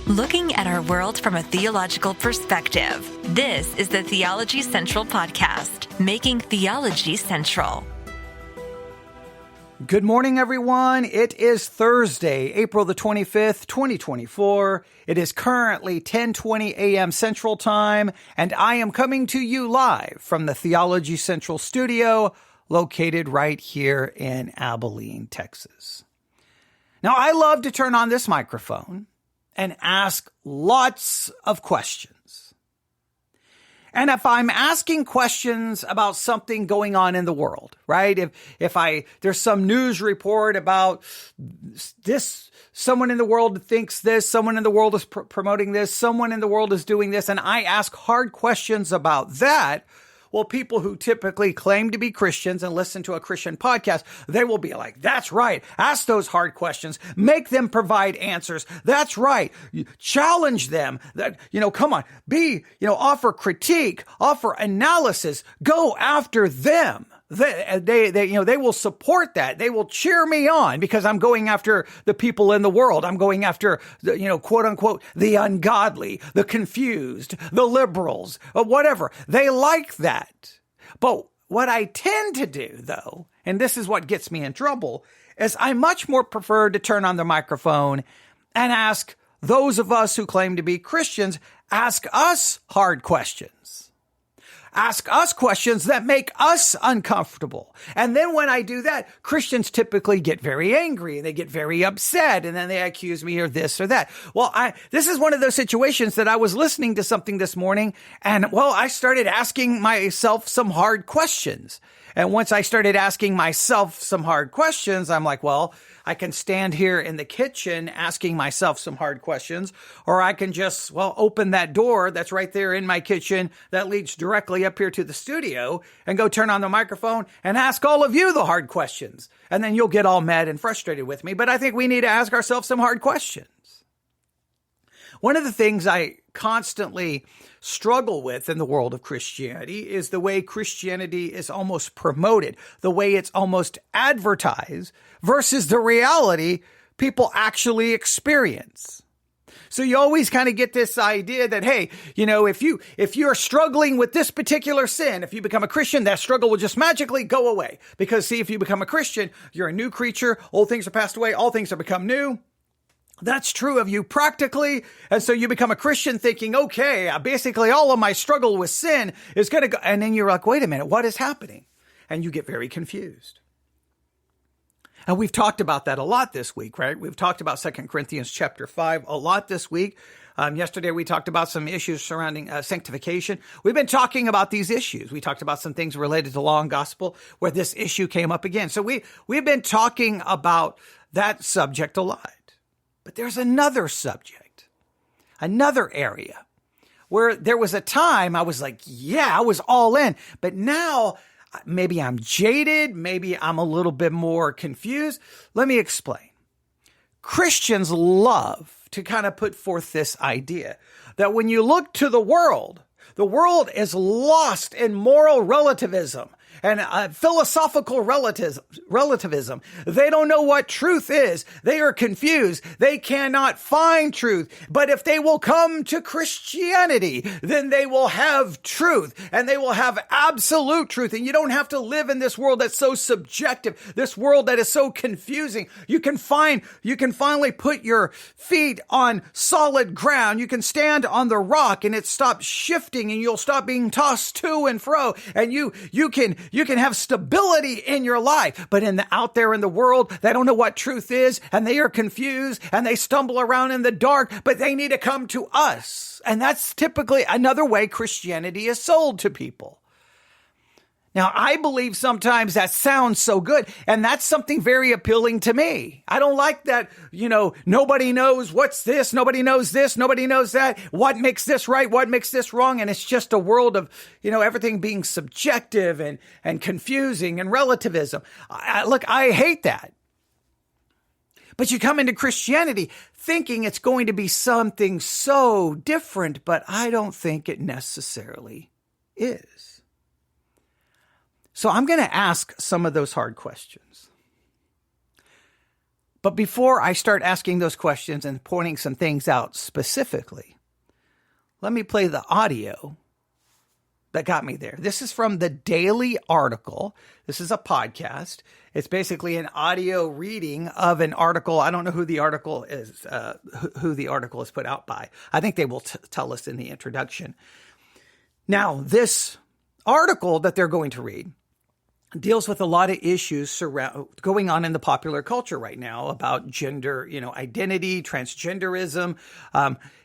Looking at our world from a theological perspective. This is the Theology Central Podcast, making theology central. Good morning, everyone. It is Thursday, April the 25th, 2024. It is currently 10:20 a.m. Central Time, and I am coming to you live from the Theology Central studio located right here in Abilene, Texas. Now, I love to turn on this microphone and ask lots of questions. And if I'm asking questions about something going on in the world, right? If there's some news report about this, someone in the world thinks this, someone in the world is promoting this, someone in the world is doing this, and I ask hard questions about that, well, people who typically claim to be Christians and listen to a Christian podcast, they will be like, that's right. Ask those hard questions. Make them provide answers. That's right. Challenge them. Come on. Offer critique, offer analysis. Go after them. They will support that. They will cheer me on because I'm going after the people in the world. I'm going after, quote unquote, the ungodly, the confused, the liberals, or whatever. They like that. But what I tend to do, though, and this is what gets me in trouble, is I much more prefer to turn on the microphone and ask those of us who claim to be Christians, ask us hard questions. Ask us questions that make us uncomfortable. And then when I do that, Christians typically get very angry and they get very upset and then they accuse me of this or that. Well, this is one of those situations that I was listening to something this morning and, I started asking myself some hard questions. And once I started asking myself some hard questions, I'm like, I can stand here in the kitchen asking myself some hard questions, or I can just, open that door that's right there in my kitchen that leads directly up here to the studio and go turn on the microphone and ask all of you the hard questions. And then you'll get all mad and frustrated with me. But I think we need to ask ourselves some hard questions. One of the things I constantly struggle with in the world of Christianity is the way Christianity is almost promoted, the way it's almost advertised versus the reality people actually experience. So you always kind of get this idea that, hey, if you're struggling with this particular sin, if you become a Christian, that struggle will just magically go away. Because see, if you become a Christian, you're a new creature. Old things are passed away. All things have become new. That's true of you practically. And so you become a Christian thinking, okay, basically all of my struggle with sin is going to go. And then you're like, wait a minute, what is happening? And you get very confused. And we've talked about that a lot this week, right? We've talked about 2 Corinthians chapter 5 a lot this week. Yesterday, we talked about some issues surrounding sanctification. We've been talking about these issues. We talked about some things related to law and gospel where this issue came up again. So we've been talking about that subject a lot. But there's another subject, another area where there was a time I was like, I was all in. But now maybe I'm jaded. Maybe I'm a little bit more confused. Let me explain. Christians love to kind of put forth this idea that when you look to the world is lost in moral relativism and philosophical relativism. They don't know what truth is. They are confused. They cannot find truth. But if they will come to Christianity, then they will have truth and they will have absolute truth. And you don't have to live in this world that's so subjective, this world that is so confusing. You can finally put your feet on solid ground. You can stand on the rock and it stops shifting and you'll stop being tossed to and fro. And you can have stability in your life, but out there in the world, they don't know what truth is and they are confused and they stumble around in the dark, but they need to come to us. And that's typically another way Christianity is sold to people. Now, I believe sometimes that sounds so good, and that's something very appealing to me. I don't like that, nobody knows what's this, nobody knows this, nobody knows that, what makes this right, what makes this wrong, and it's just a world of, everything being subjective and confusing and relativism. I hate that. But you come into Christianity thinking it's going to be something so different, but I don't think it necessarily is. So I'm going to ask some of those hard questions. But before I start asking those questions and pointing some things out specifically, let me play the audio that got me there. This is from the Daily Article. This is a podcast. It's basically an audio reading of an article. I don't know who the article is, who the article is put out by. I think they will tell us in the introduction. Now, this article that they're going to read deals with a lot of issues going on in the popular culture right now about gender, identity, transgenderism,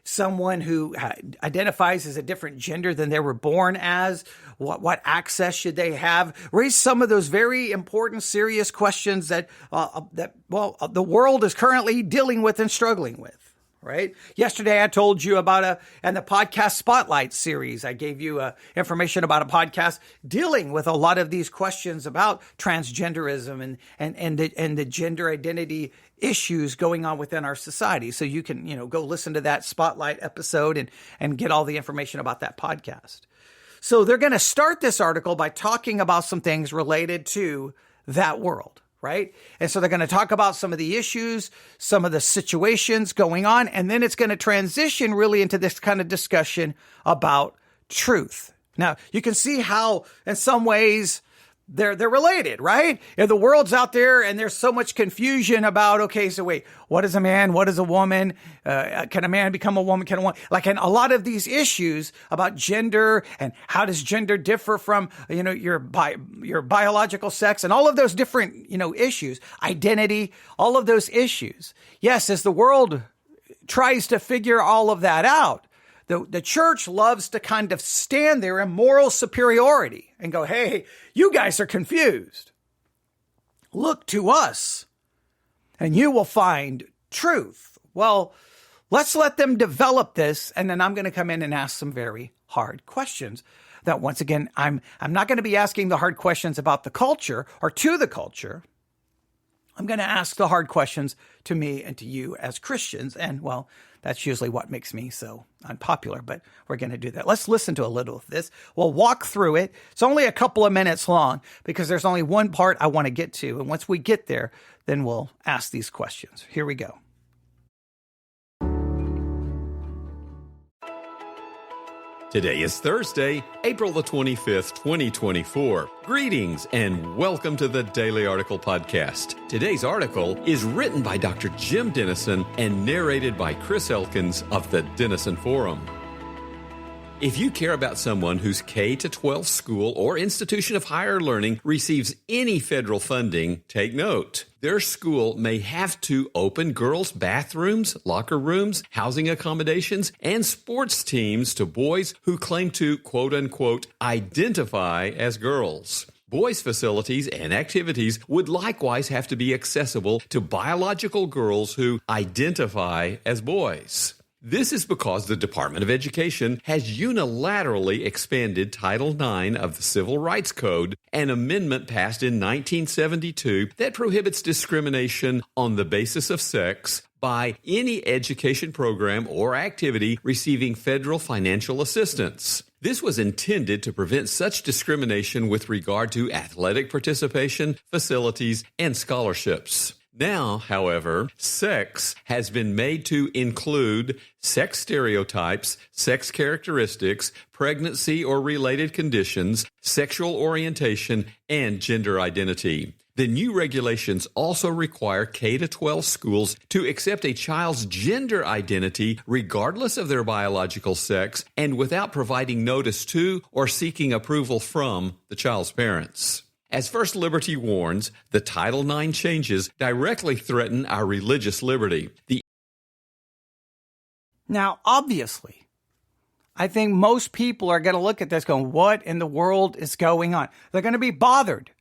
someone who identifies as a different gender than they were born as, what access should they have, raise some of those very important, serious questions that the world is currently dealing with and struggling with. Right. Yesterday, I told you about and the podcast Spotlight series. I gave you information about a podcast dealing with a lot of these questions about transgenderism and the gender identity issues going on within our society. So you can, go listen to that Spotlight episode and get all the information about that podcast. So they're going to start this article by talking about some things related to that world. Right. And so they're going to talk about some of the issues, some of the situations going on, and then it's going to transition really into this kind of discussion about truth. Now, you can see how in some ways they're related, right? The world's out there and there's so much confusion about, okay, so wait, what is a man? What is a woman? Can a man become a woman? Can a woman, and a lot of these issues about gender and how does gender differ from, your biological sex and all of those different, issues, identity, all of those issues. Yes, as the world tries to figure all of that out, the church loves to kind of stand there in moral superiority and go, hey, you guys are confused. Look to us and you will find truth. Well, let's let them develop this. And then I'm going to come in and ask some very hard questions that once again, I'm not going to be asking the hard questions about the culture or to the culture. I'm going to ask the hard questions to me and to you as Christians. And well, that's usually what makes me so unpopular, but we're going to do that. Let's listen to a little of this. We'll walk through it. It's only a couple of minutes long because there's only one part I want to get to. And once we get there, then we'll ask these questions. Here we go. Today is Thursday, April the 25th, 2024. Greetings and welcome to the Daily Article Podcast. Today's article is written by Dr. Jim Dennison and narrated by Chris Elkins of the Dennison Forum. If you care about someone whose K-12 school or institution of higher learning receives any federal funding, take note. Their school may have to open girls' bathrooms, locker rooms, housing accommodations, and sports teams to boys who claim to, quote-unquote, identify as girls. Boys' facilities and activities would likewise have to be accessible to biological girls who identify as boys. This is because the Department of Education has unilaterally expanded Title IX of the Civil Rights Code, an amendment passed in 1972 that prohibits discrimination on the basis of sex by any education program or activity receiving federal financial assistance. This was intended to prevent such discrimination with regard to athletic participation, facilities, and scholarships. Now, however, sex has been made to include sex stereotypes, sex characteristics, pregnancy or related conditions, sexual orientation, and gender identity. The new regulations also require K-12 schools to accept a child's gender identity regardless of their biological sex and without providing notice to or seeking approval from the child's parents. As First Liberty warns, the Title IX changes directly threaten our religious liberty. Now, obviously, I think most people are going to look at this going, what in the world is going on? They're going to be bothered.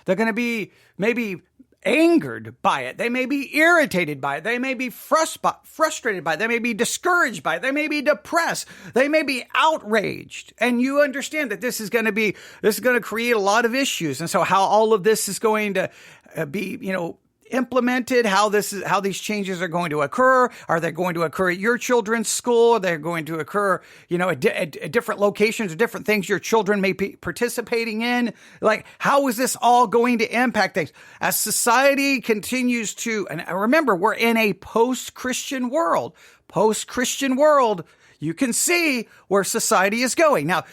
They're going to be maybe angered by it. They may be irritated by it. They may be frustrated by it. They may be discouraged by it. They may be depressed. They may be outraged. And you understand that this is going to create a lot of issues. And so how all of this is going to be, implemented, how these changes are going to occur. Are they going to occur at your children's school? They're going to occur, at different locations or different things your children may be participating in. Like, how is this all going to impact things as society continues to? And remember, we're in a post-Christian world. You can see where society is going. Now,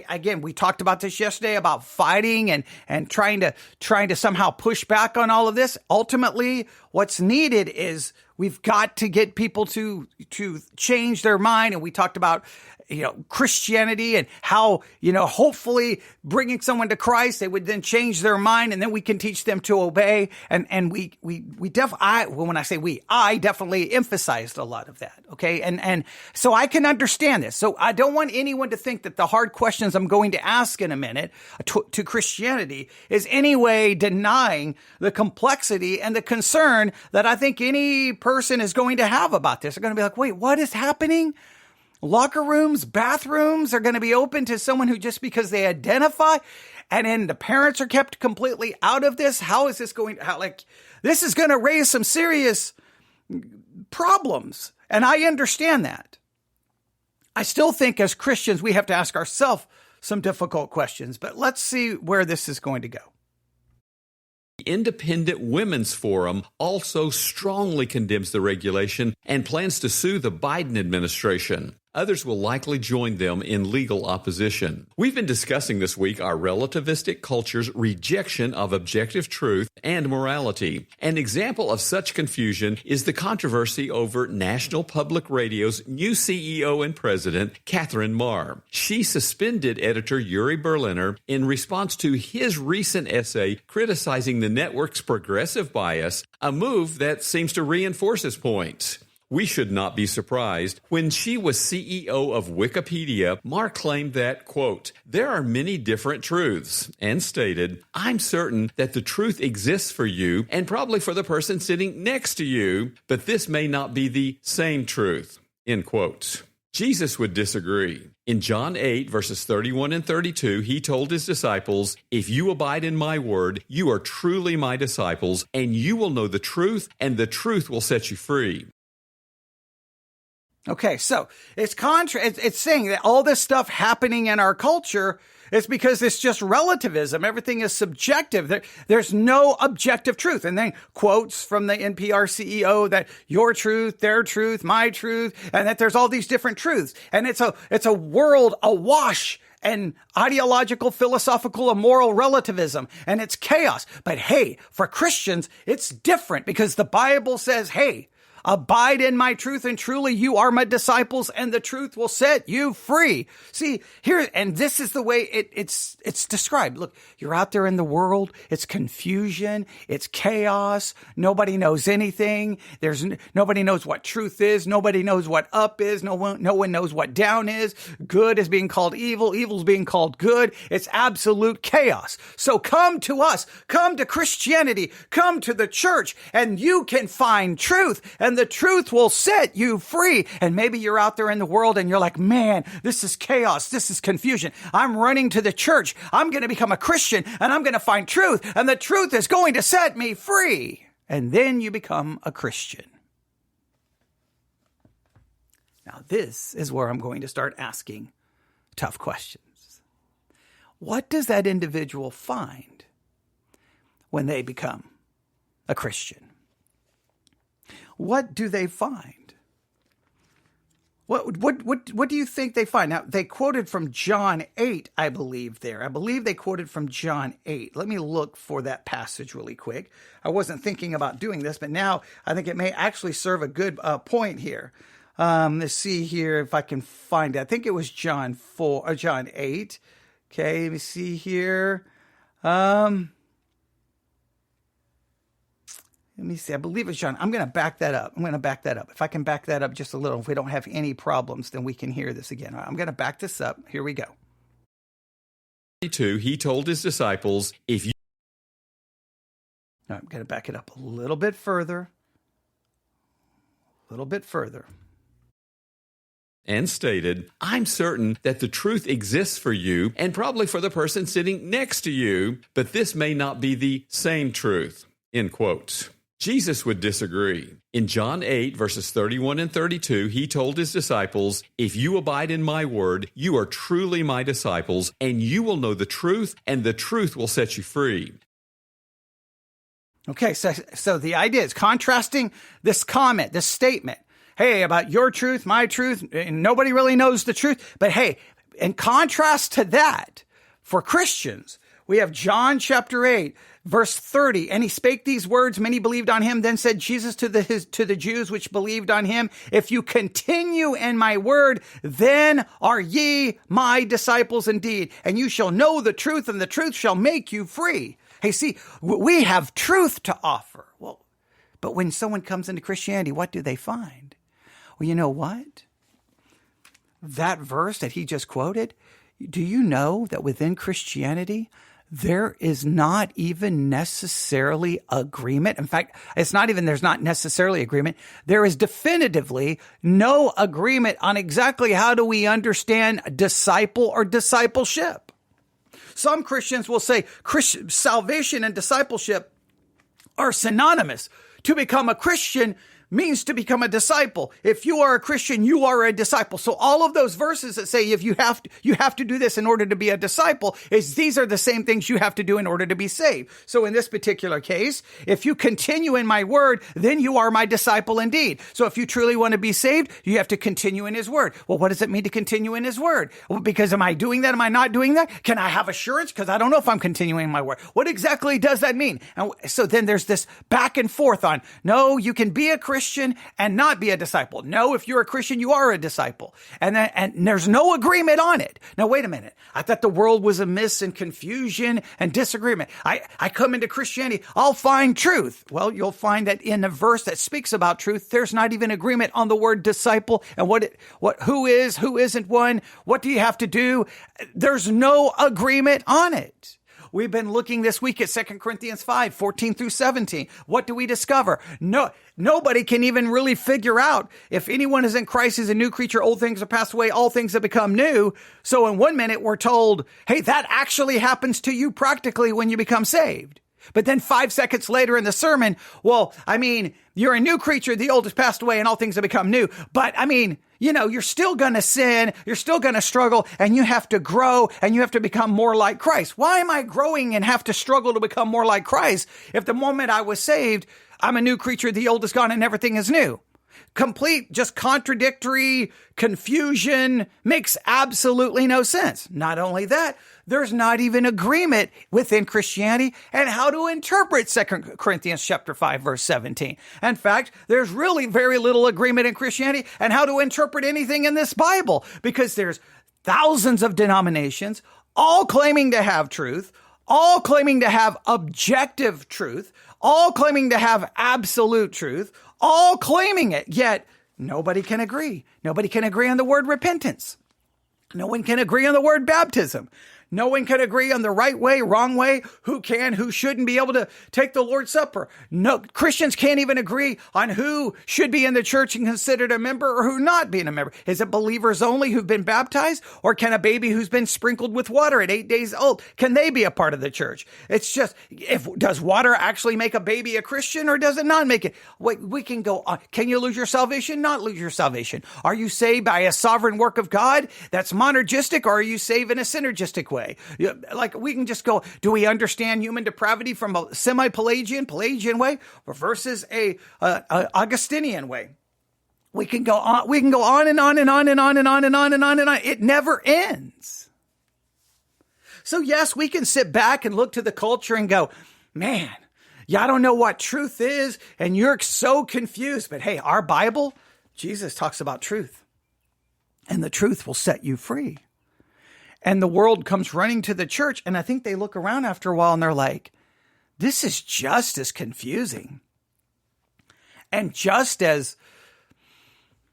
again, we talked about this yesterday about fighting and trying to somehow push back on all of this. Ultimately, what's needed is we've got to get people to change their mind. And we talked about, Christianity and how, hopefully bringing someone to Christ, they would then change their mind and then we can teach them to obey. And I definitely emphasized a lot of that. Okay. And so I can understand this. So I don't want anyone to think that the hard questions I'm going to ask in a minute to Christianity is any way denying the complexity and the concern that I think any person is going to have about this. They're going to be like, wait, what is happening? Locker rooms, bathrooms are going to be open to someone who just because they identify, and then the parents are kept completely out of this. How is this going? This is going to raise some serious problems, and I understand that. I still think as Christians we have to ask ourselves some difficult questions, but let's see where this is going to go. The Independent Women's Forum also strongly condemns the regulation and plans to sue the Biden administration. Others will likely join them in legal opposition. We've been discussing this week our relativistic culture's rejection of objective truth and morality. An example of such confusion is the controversy over National Public Radio's new CEO and president, Catherine Marr. She suspended editor Yuri Berliner in response to his recent essay criticizing the network's progressive bias, a move that seems to reinforce his point. We should not be surprised. When she was CEO of Wikipedia, Marr claimed that, quote, there are many different truths, and stated, I'm certain that the truth exists for you and probably for the person sitting next to you, but this may not be the same truth, end quote. Jesus would disagree. In John 8, verses 31 and 32, he told his disciples, if you abide in my word, you are truly my disciples, and you will know the truth, and the truth will set you free. Okay, so it's saying that all this stuff happening in our culture is because it's just relativism. Everything is subjective. There's no objective truth. And then quotes from the NPR CEO that your truth, their truth, my truth, and that there's all these different truths. And it's a world awash and ideological, philosophical, and moral relativism. And it's chaos. But hey, for Christians, it's different because the Bible says, hey, abide in my truth, and truly you are my disciples, and the truth will set you free. See, here, and this is the way it's described. Look, you're out there in the world. It's confusion. It's chaos. Nobody knows anything. Nobody knows what truth is. Nobody knows what up is. No one knows what down is. Good is being called evil. Evil is being called good. It's absolute chaos. So come to us. Come to Christianity. Come to the church, and you can find truth, and the truth will set you free. And maybe you're out there in the world and you're like, man, this is chaos. This is confusion. I'm running to the church. I'm going to become a Christian and I'm going to find truth, and the truth is going to set me free. And then you become a Christian. Now, this is where I'm going to start asking tough questions. What does that individual find when they become a Christian? What do they find? What do you think they find? Now, they quoted from John 8, I believe there. I believe they quoted from John 8. Let me look for that passage really quick. I wasn't thinking about doing this, but now I think it may actually serve a good point here. Let's see here if I can find it. I think it was John 8. Okay, let me see here. Let me see. I believe it's John. I'm going to back that up. If I can back that up just a little, if we don't have any problems, then we can hear this again. I'm going to back this up. Here we go. He told his disciples, if you... Now, I'm going to back it up a little bit further. And stated, I'm certain that the truth exists for you and probably for the person sitting next to you, but this may not be the same truth, end quote. Jesus would disagree. In John 8, verses 31 and 32, he told his disciples, "If you abide in my word, you are truly my disciples, and you will know the truth, and the truth will set you free." Okay, so the idea is contrasting this comment, this statement, hey, about your truth, my truth, and nobody really knows the truth. But hey, in contrast to that, for Christians, we have John chapter 8, verse 30, and he spake these words, many believed on him. Then said Jesus to the Jews which believed on him, if you continue in my word, then are ye my disciples indeed, and you shall know the truth, and the truth shall make you free. Hey, see, we have truth to offer. Well, but when someone comes into Christianity, what do they find? Well, you know what? That verse that he just quoted, do you know that within Christianity, there is not even necessarily agreement? In fact, there's not necessarily agreement. There is definitively no agreement on exactly how do we understand disciple or discipleship. Some Christians will say salvation and discipleship are synonymous. To become a Christian means to become a disciple. If you are a Christian, you are a disciple. So all of those verses that say if you have to do this in order to be a disciple, these are the same things you have to do in order to be saved. So in this particular case, if you continue in my word, then you are my disciple indeed. So if you truly want to be saved, you have to continue in his word. Well, what does it mean to continue in his word? Well, because am I doing that? Am I not doing that? Can I have assurance? Because I don't know if I'm continuing in my word. What exactly does that mean? And so then there's this back and forth on, no, you can be a Christian and not be a disciple. No, if you're a Christian, you are a disciple. And there's no agreement on it. Now, wait a minute. I thought the world was amiss and confusion and disagreement. I come into Christianity, I'll find truth. Well, you'll find that in a verse that speaks about truth, there's not even agreement on the word disciple and who isn't one, what do you have to do? There's no agreement on it. We've been looking this week at 2 Corinthians 5, 14 through 17. What do we discover? Nobody can even really figure out if anyone is in Christ is a new creature, old things are passed away, all things have become new. So in 1 minute, we're told, hey, that actually happens to you practically when you become saved. But then 5 seconds later in the sermon, well, I mean, you're a new creature, the old has passed away and all things have become new. But I mean, you're still going to sin, you're still going to struggle, and you have to grow and you have to become more like Christ. Why am I growing and have to struggle to become more like Christ if the moment I was saved, I'm a new creature, the old is gone and everything is new? Complete, just contradictory confusion makes absolutely no sense. Not only that, there's not even agreement within Christianity and how to interpret 2 Corinthians chapter 5, verse 17. In fact, there's really very little agreement in Christianity and how to interpret anything in this Bible because there's thousands of denominations, all claiming to have truth, all claiming to have objective truth, all claiming to have absolute truth, all claiming it, yet nobody can agree. Nobody can agree on the word repentance. No one can agree on the word baptism. No one can agree on the right way, wrong way, who can, who shouldn't be able to take the Lord's Supper. No, Christians can't even agree on who should be in the church and considered a member or who not being a member. Is it believers only who've been baptized? Or can a baby who's been sprinkled with water at 8 days old, can they be a part of the church? It's just, does water actually make a baby a Christian or does it not make it? We can go on. Can you lose your salvation? Not lose your salvation. Are you saved by a sovereign work of God that's monergistic, or are you saved in a synergistic way? Like we can just go, do we understand human depravity from a semi-Pelagian way versus a Augustinian way? We can go on and on and on and on and on and on and on and on. It never ends. So yes, we can sit back and look to the culture and go, man, I don't know what truth is and you're so confused. But hey, our Bible, Jesus talks about truth and the truth will set you free. And the world comes running to the church, and I think they look around after a while and they're like, this is just as confusing and just as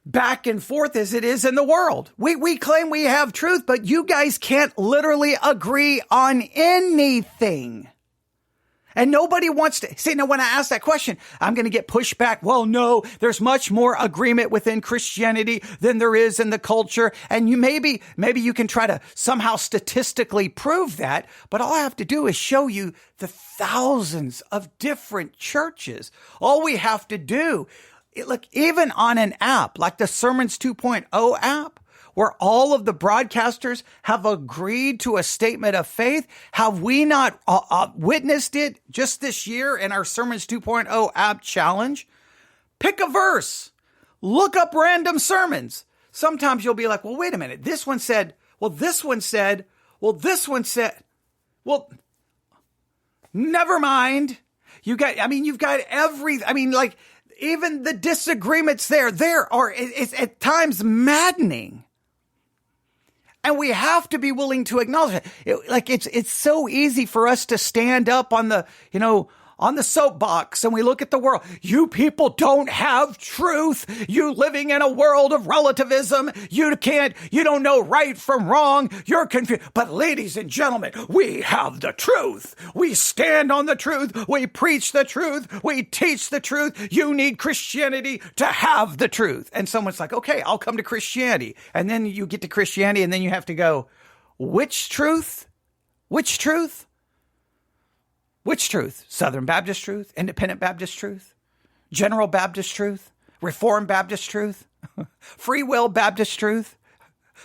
back and forth as it is in the world. We claim we have truth, but you guys can't literally agree on anything. And nobody wants to see. Now, when I ask that question, I'm going to get pushback. Well, no, there's much more agreement within Christianity than there is in the culture. And maybe you can try to somehow statistically prove that. But all I have to do is show you the thousands of different churches. All we have to do, look, even on an app like the Sermons 2.0 app, where all of the broadcasters have agreed to a statement of faith, have we not witnessed it just this year in our Sermons 2.0 app challenge? Pick a verse. Look up random sermons. Sometimes you'll be like, well, wait a minute. This one said, well, this one said, well, this one said, well, never mind. You've got like even the disagreements there are, it's at times maddening. And we have to be willing to acknowledge it. It's so easy for us to stand up on the soapbox and we look at the world. You people don't have truth. You living in a world of relativism. You don't know right from wrong. You're confused. But ladies and gentlemen, we have the truth. We stand on the truth. We preach the truth. We teach the truth. You need Christianity to have the truth. And someone's like, okay, I'll come to Christianity. And then you get to Christianity and then you have to go, which truth? Which truth? Which truth? Southern Baptist truth? Independent Baptist truth? General Baptist truth? Reformed Baptist truth? Free will Baptist truth?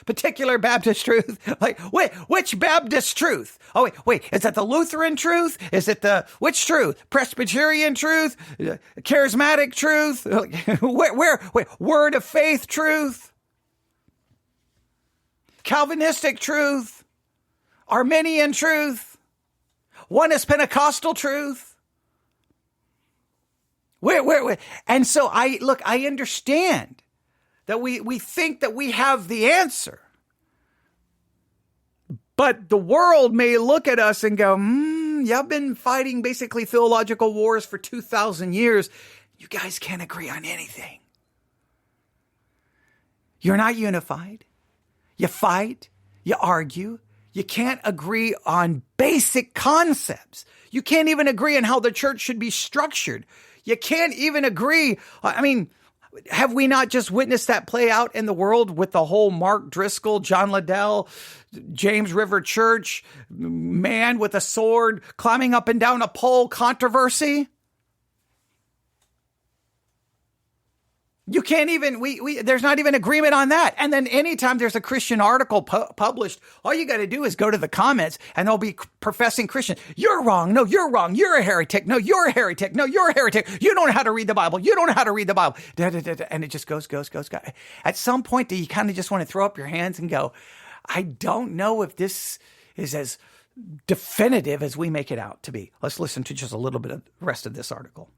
Particular Baptist truth? Like, wait, which Baptist truth? Oh, wait, is that the Lutheran truth? Is it which truth? Presbyterian truth? Charismatic truth? Where, Word of Faith truth? Calvinistic truth? Arminian truth? One is Pentecostal truth. Where? And so I understand that we think that we have the answer. But the world may look at us and go, yeah, I've been fighting basically theological wars for 2,000 years. You guys can't agree on anything. You're not unified. You fight. You argue. You can't agree on basic concepts. You can't even agree on how the church should be structured. You can't even agree. I mean, have we not just witnessed that play out in the world with the whole Mark Driscoll, John Liddell, James River Church, man with a sword climbing up and down a pole controversy? You can't even, there's not even agreement on that. And then anytime there's a Christian article published, all you got to do is go to the comments and they'll be professing Christian. You're wrong. No, you're wrong. You're a heretic. No, you're a heretic. No, you're a heretic. You don't know how to read the Bible. You don't know how to read the Bible. And it just goes. At some point, do you kind of just want to throw up your hands and go, I don't know if this is as definitive as we make it out to be. Let's listen to just a little bit of the rest of this article.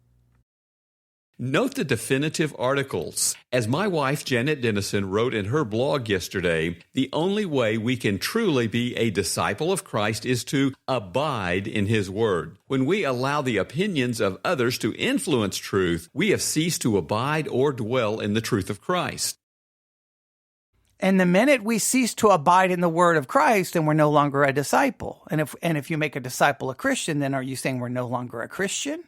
Note the definitive articles. As my wife, Janet Dennison, wrote in her blog yesterday, the only way we can truly be a disciple of Christ is to abide in His Word. When we allow the opinions of others to influence truth, we have ceased to abide or dwell in the truth of Christ. And the minute we cease to abide in the Word of Christ, then we're no longer a disciple. And if you make a disciple a Christian, then are you saying we're no longer a Christian?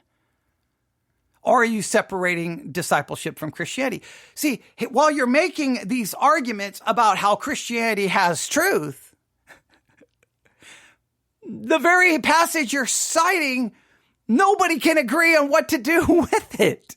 Or are you separating discipleship from Christianity? See, while you're making these arguments about how Christianity has truth, the very passage you're citing, nobody can agree on what to do with it.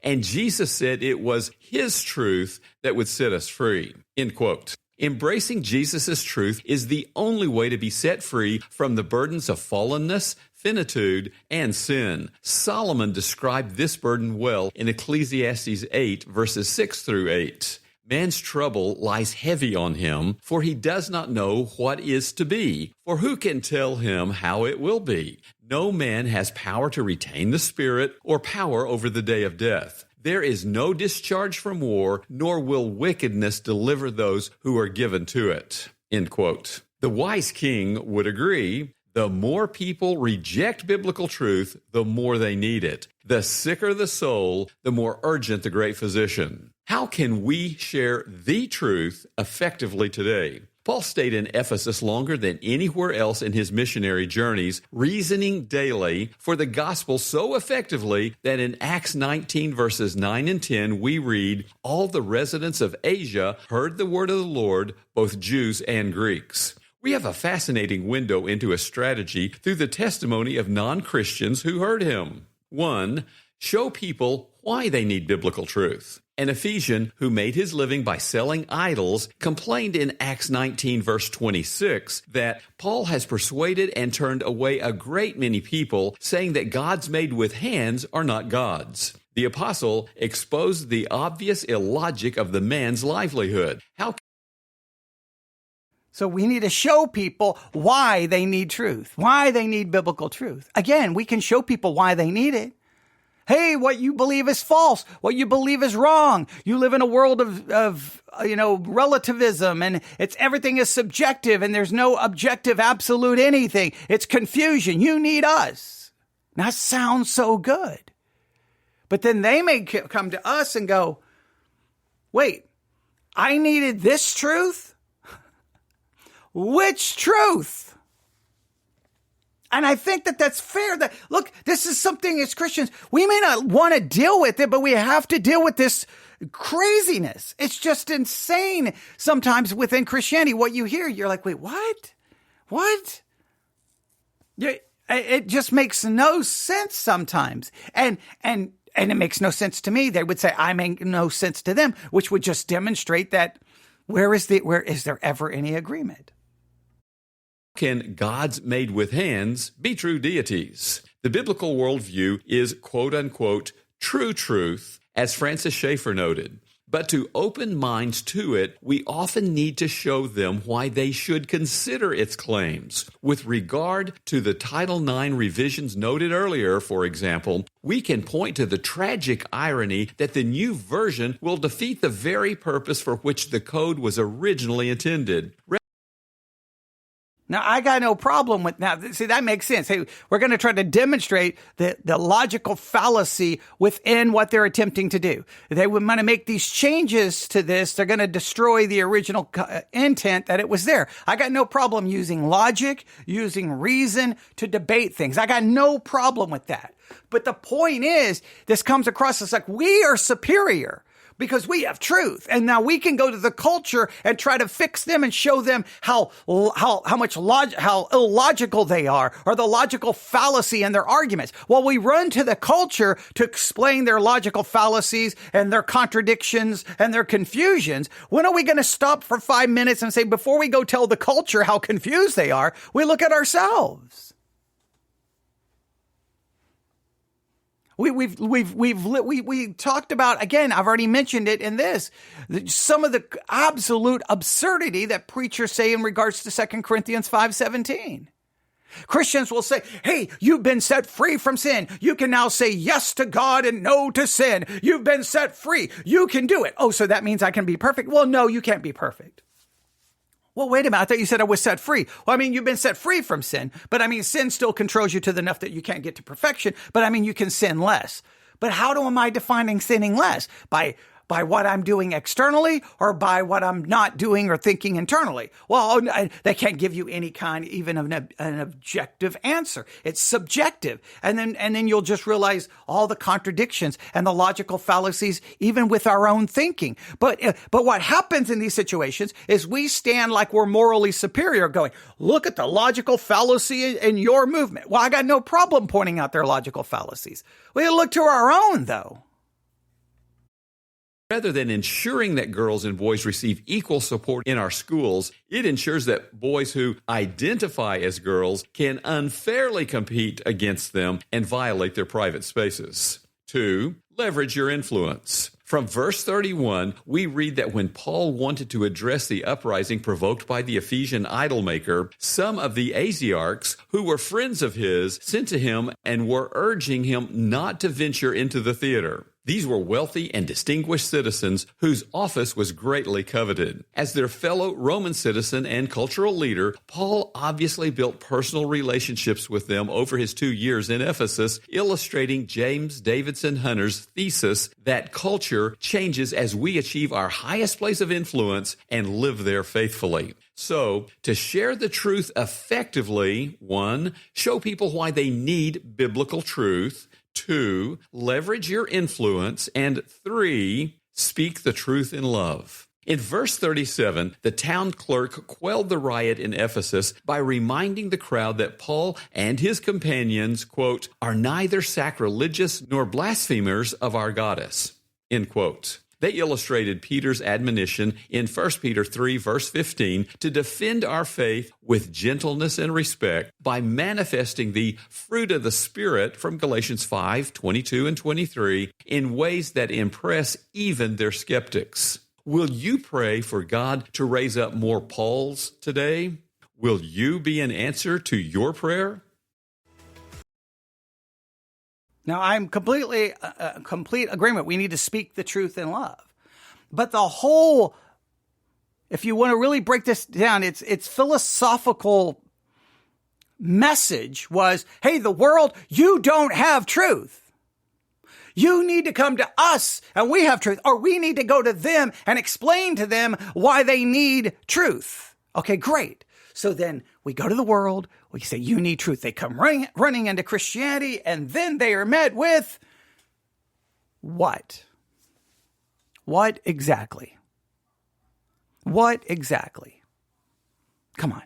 And Jesus said it was His truth that would set us free. End quote. Embracing Jesus' truth is the only way to be set free from the burdens of fallenness, finitude, and sin. Solomon described this burden well in Ecclesiastes 8, verses 6 through 8. Man's trouble lies heavy on him, for he does not know what is to be. For who can tell him how it will be? No man has power to retain the spirit or power over the day of death. There is no discharge from war, nor will wickedness deliver those who are given to it. End quote. The wise king would agree. The more people reject biblical truth, the more they need it. The sicker the soul, the more urgent the great physician. How can we share the truth effectively today? Paul stayed in Ephesus longer than anywhere else in his missionary journeys, reasoning daily for the gospel so effectively that in Acts 19, verses 9 and 10, we read, "All the residents of Asia heard the word of the Lord, both Jews and Greeks." We have a fascinating window into a strategy through the testimony of non-Christians who heard him. 1. Show people why they need biblical truth. An Ephesian who made his living by selling idols complained in Acts 19, verse 26, that Paul has persuaded and turned away a great many people, saying that gods made with hands are not gods. The apostle exposed the obvious illogic of the man's livelihood. So we need to show people why they need truth, why they need biblical truth. Again, we can show people why they need it. Hey, what you believe is false. What you believe is wrong. You live in a world of relativism, and everything is subjective, and there's no objective, absolute anything. It's confusion. You need us. Now, that sounds so good. But then they may come to us and go, wait, I needed this truth? Which truth? And I think that that's fair. That, look, this is something as Christians, we may not want to deal with it, but we have to deal with this craziness. It's just insane sometimes within Christianity. What you hear, you're like, wait, what? What? It just makes no sense sometimes. And it makes no sense to me. They would say, I make no sense to them, which would just demonstrate that where is there ever any agreement? Can gods made with hands be true deities? The biblical worldview is quote-unquote true truth, as Francis Schaeffer noted. But to open minds to it, we often need to show them why they should consider its claims. With regard to the Title IX revisions noted earlier, for example, we can point to the tragic irony that the new version will defeat the very purpose for which the code was originally intended. Now, I got no problem with that. See, that makes sense. Hey, we're going to try to demonstrate the logical fallacy within what they're attempting to do. They want to make these changes to this. They're going to destroy the original intent that it was there. I got no problem using logic, using reason to debate things. I got no problem with that. But the point is, this comes across as like we are superior, because we have truth. And now we can go to the culture and try to fix them and show them how illogical they are, or the logical fallacy in their arguments. Well, we run to the culture to explain their logical fallacies and their contradictions and their confusions. When are we going to stop for 5 minutes and say, before we go tell the culture how confused they are, we look at ourselves? We talked about, again, I've already mentioned it in this, some of the absolute absurdity that preachers say in regards to 2 Corinthians 5:17. Christians will say, hey, you've been set free from sin. You can now say yes to God and no to sin. You've been set free. You can do it. Oh, so that means I can be perfect? Well, no, you can't be perfect. Well, wait a minute. I thought you said I was set free. Well, I mean, you've been set free from sin, but I mean, sin still controls you to the enough that you can't get to perfection. But I mean, you can sin less. But how am I defining sinning less? By what I'm doing externally, or by what I'm not doing or thinking internally? Well, they can't give you any kind, even of an objective answer. It's subjective. And then you'll just realize all the contradictions and the logical fallacies, even with our own thinking. But what happens in these situations is we stand like we're morally superior, going, look at the logical fallacy in your movement. Well, I got no problem pointing out their logical fallacies. We look to our own, though. Rather than ensuring that girls and boys receive equal support in our schools, it ensures that boys who identify as girls can unfairly compete against them and violate their private spaces. 2, leverage your influence. From verse 31, we read that when Paul wanted to address the uprising provoked by the Ephesian idol maker, some of the Asiarchs, who were friends of his, sent to him and were urging him not to venture into the theater. These were wealthy and distinguished citizens whose office was greatly coveted. As their fellow Roman citizen and cultural leader, Paul obviously built personal relationships with them over his 2 years in Ephesus, illustrating James Davidson Hunter's thesis that culture changes as we achieve our highest place of influence and live there faithfully. So, to share the truth effectively, 1, show people why they need biblical truth. 2, leverage your influence. And 3, speak the truth in love. In verse 37, the town clerk quelled the riot in Ephesus by reminding the crowd that Paul and his companions, quote, are neither sacrilegious nor blasphemers of our goddess, end quote. They illustrated Peter's admonition in 1 Peter 3, verse 15, to defend our faith with gentleness and respect by manifesting the fruit of the Spirit from Galatians 5, 22 and 23 in ways that impress even their skeptics. Will you pray for God to raise up more Pauls today? Will you be an answer to your prayer? Now, I'm complete agreement. We need to speak the truth in love. But the whole, if you want to really break this down, its philosophical message was, hey, the world, you don't have truth. You need to come to us and we have truth, or we need to go to them and explain to them why they need truth. Okay, great. So then we go to the world, we say, you need truth. They come running into Christianity, and then they are met with what? What exactly? What exactly? Come on.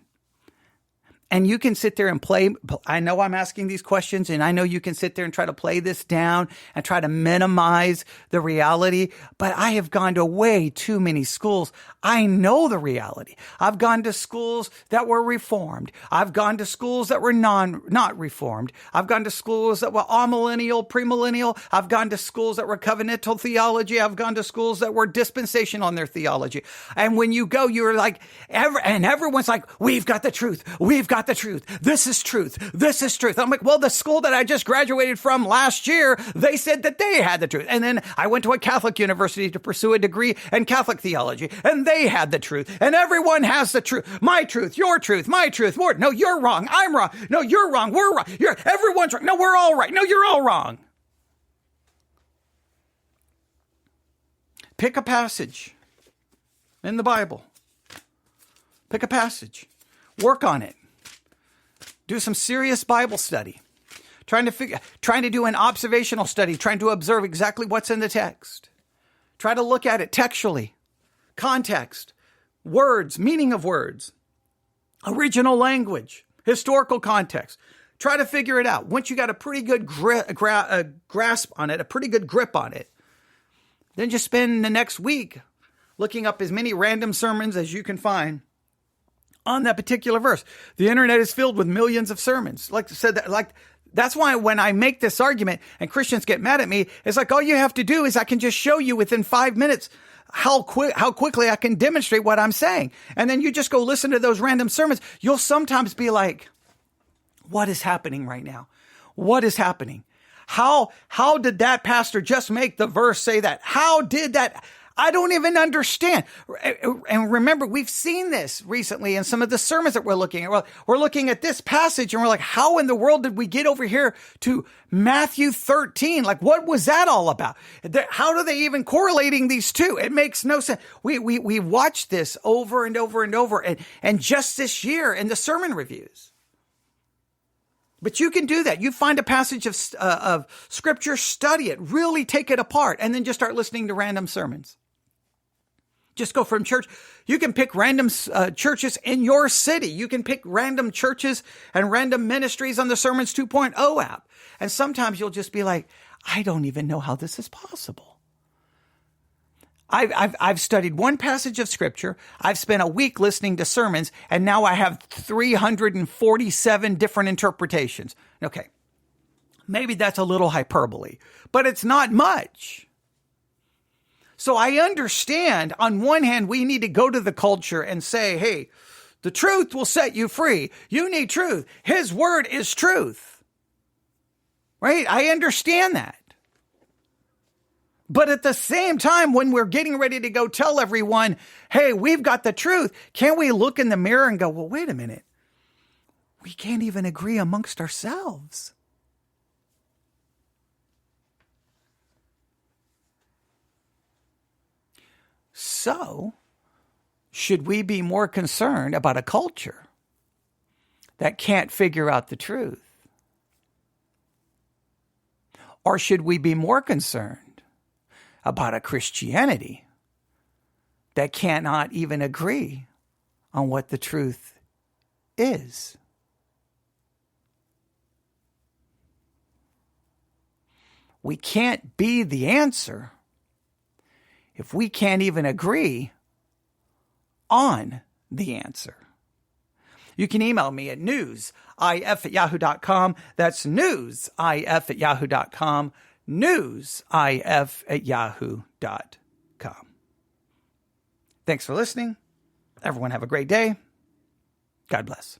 And you can sit there and play. I know I'm asking these questions, and I know you can sit there and try to play this down and try to minimize the reality, but I have gone to way too many schools. I know the reality. I've gone to schools that were reformed. I've gone to schools that were not reformed. I've gone to schools that were amillennial, premillennial. I've gone to schools that were covenantal theology. I've gone to schools that were dispensational on their theology. And when you go, you're like, everyone's like, we've got the truth. We've got the truth. This is truth. This is truth. I'm like, well, the school that I just graduated from last year, they said that they had the truth. And then I went to a Catholic university to pursue a degree in Catholic theology, and they had the truth. And everyone has the truth. My truth, your truth, my truth, more. No, you're wrong. I'm wrong. No, you're wrong. We're wrong. Everyone's wrong. No, we're all right. No, you're all wrong. Pick a passage in the Bible. Pick a passage. Work on it. Do some serious Bible study. Trying to do an observational study, trying to observe exactly what's in the text. Try to look at it textually, context, words, meaning of words, original language, historical context. Try to figure it out. Once you got a pretty good grasp on it, a pretty good grip on it, then just spend the next week looking up as many random sermons as you can find on that particular verse. The internet is filled with millions of sermons. That's why when I make this argument and Christians get mad at me, it's like, all you have to do is I can just show you within 5 minutes how quickly I can demonstrate what I'm saying. And then you just go listen to those random sermons. You'll sometimes be like, what is happening right now? What is happening? How did that pastor just make the verse say that? How did that? I don't even understand. And remember, we've seen this recently in some of the sermons that we're looking at. Well, we're looking at this passage and we're like, how in the world did we get over here to Matthew 13? Like, what was that all about? How are they even correlating these two? It makes no sense. We watched this over and over and over, and just this year in the sermon reviews. But you can do that. You find a passage of scripture, study it, really take it apart, and then just start listening to random sermons. Just go from church. You can pick random churches in your city. You can pick random churches and random ministries on the Sermons 2.0 app. And sometimes you'll just be like, I don't even know how this is possible. I've studied one passage of scripture. I've spent a week listening to sermons, and now I have 347 different interpretations. Okay, maybe that's a little hyperbole, but it's not much. So I understand, on one hand, we need to go to the culture and say, hey, the truth will set you free. You need truth. His word is truth. Right? I understand that. But at the same time, when we're getting ready to go tell everyone, hey, we've got the truth, can't we look in the mirror and go, well, wait a minute. We can't even agree amongst ourselves. So, should we be more concerned about a culture that can't figure out the truth? Or should we be more concerned about a Christianity that cannot even agree on what the truth is? We can't be the answer if we can't even agree on the answer. You can email me at newsif@yahoo.com. That's newsif@yahoo.com. newsif@yahoo.com. Thanks for listening. Everyone have a great day. God bless.